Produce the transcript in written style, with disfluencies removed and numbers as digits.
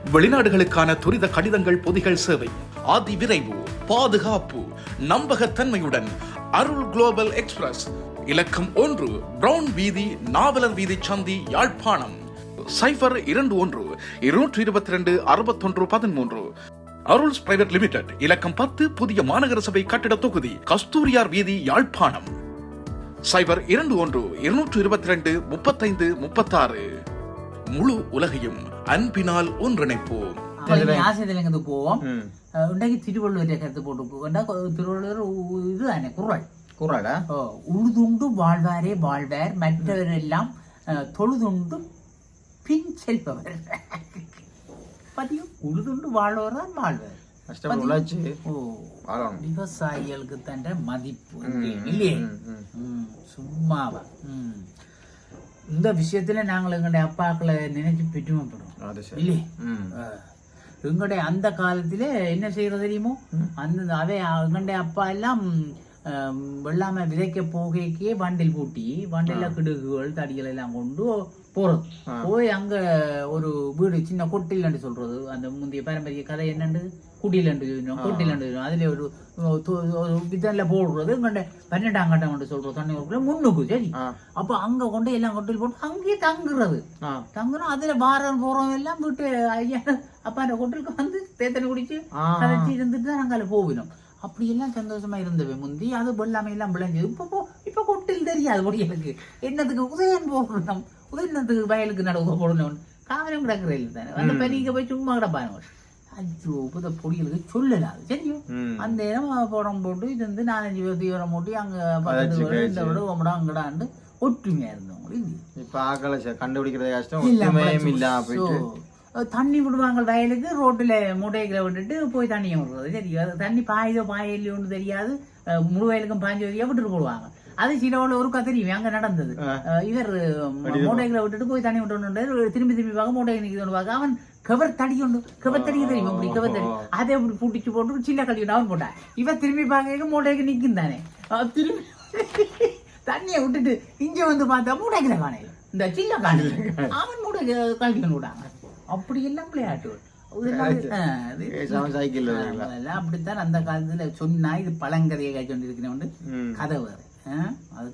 வெளிநாடுகளுக்கான துரித கடிதங்கள் பொதிகள் சேவை, அதிவிரைவு, பாதுகாப்பு, நம்பகத்தன்மையுடன் அருள் குளோபல் எக்ஸ்பிரஸ், இலக்கம் 1, பிரவுன் வீதி, நாவலர் வீதி சந்தி, யாழ்ப்பாணம். 0122-222-6113. அருள்ஸ் பிரைவேட் லிமிடெட், இலக்கம் 10, புதிய மாநகர சபை கட்டிட தொகுதி, கஸ்தூரியார் வீதி, யாழ்ப்பாணம். 0221-222-3536. முழு உலகையும் அன்பினால் ஒன்றிணைப்போம். ஆசிரியர் போவோம். இன்றைக்கு திருவள்ளுவரை கருத்து போட்டு திருவள்ளுவர் இதுதானே குறள். குறளா? உழுதுண்டு வாழ்வாரே வாழ்வார், மற்றவரெல்லாம் தொழுதுண்டு பின் செல்பவர். பதியும் உழுதுண்டு வாழ்வார் தான் வாழ்வார். விவசாயிகளுக்கு தந்த மதிப்பு இல்லையே, சும்மாவா? இந்த விஷயத்துல நாங்கள் எங்களுடைய அப்பாக்களை நினைச்சு பெற்றுமைப்படுறோம் இல்லையே. எங்களுடைய அந்த காலத்துல என்ன செய்யறது தெரியுமோ, அந்த எங்களுடைய அப்பா எல்லாம் வெள்ளாம விதைக்க போகைக்கே வண்டில் பூட்டி, வண்டில கிடுகுகள் தடிகள் எல்லாம் கொண்டு போறது. போய் அங்க ஒரு வீடு, சின்ன கொட்டில் சொல்றது, அந்த முந்தைய பாரம்பரிய கதை என்னண்டு குடியில் கொட்டில் அதுல ஒரு விதன்ல போடுறது. எங்கண்ட 12ஆம் கட்டம் சொல்றது தண்ணி முன்னுக்கு. சரி, அப்ப அங்க கொண்டு எல்லாம் கொட்டில் போட்டு அங்கேயே தங்குறது. தங்குறோம். அதுல வாரம் போறோம் எல்லாம் வீட்டு ஐயா அப்பா அந்த கொட்டிலுக்கு வந்து தேத்தனை குடிச்சு கரைச்சி இருந்துட்டு தான் நாங்க போவினோம். அப்படி எல்லாம் சந்தோஷமா இருந்தவை முந்தி. அது வெள்ளாமை எல்லாம் விளைஞ்சது. இப்ப கொட்டில் தெரியாது பொடியலுக்கு. என்னத்துக்கு உதயன் போடணும், உதயத்துக்கு வயலுக்கு நடவு போடணும், காலம் கிடக்குற இல்லை தானே. அந்த பெரிய போய் சும்மா கிடப்பாங்க. ஐயோ, புத பொடிகளுக்கு சொல்லலாது. சரியோ, அந்த இடம் படம் போட்டு இது வந்து 4-5 தீவிரம் போட்டு அங்க பக்கத்து இந்த விட உமடா அங்கடாண்டு ஒற்றுமையா இருந்தவங்க. இப்ப ஆக்களை கண்டுபிடிக்கிறது கஷ்டம். தண்ணி விடுவாங்க வயலுக்கு, ரோட்டுல மூட்டைகளை விட்டுட்டு போய் தண்ணியை விடுறது. சரி, தண்ணி பாயுதோ பாயில்லையோன்னு தெரியாது. முழு வயலுக்கும் பாஞ்சு வரையா விட்டுட்டு போடுவாங்க. அது சிலவோட ஒரு கத்திரியும் அங்க நடந்தது. இவர் மூட்டைகளை விட்டுட்டு போய் தண்ணி விட்டு திரும்பி பார்க்க மூட்டை நிற்கிறது பார்க்க அவன் கவர் தடி தெரியும். அப்படி கவர் தடி அதை அப்படி புடிச்சு போட்டு சின்ன கல்வி அவன் போட்டான். இவன் திரும்பி பார்க்க மூட்டைக்கு நிற்கும் தானே. திரும்பி தண்ணியை விட்டுட்டு இங்க வந்து பார்த்தா மூட்டைகளை காணையில் இந்த சின்ன காணையில் அவன் மூட்டை கல்வி விட்டாங்க. அப்படி எல்லாம் விளையாட்டு அப்படித்தான் அந்த காலத்துல சொன்னா. இது பழங்கதையை சொல்லியிருக்கிறேன் கதை வேறு. அது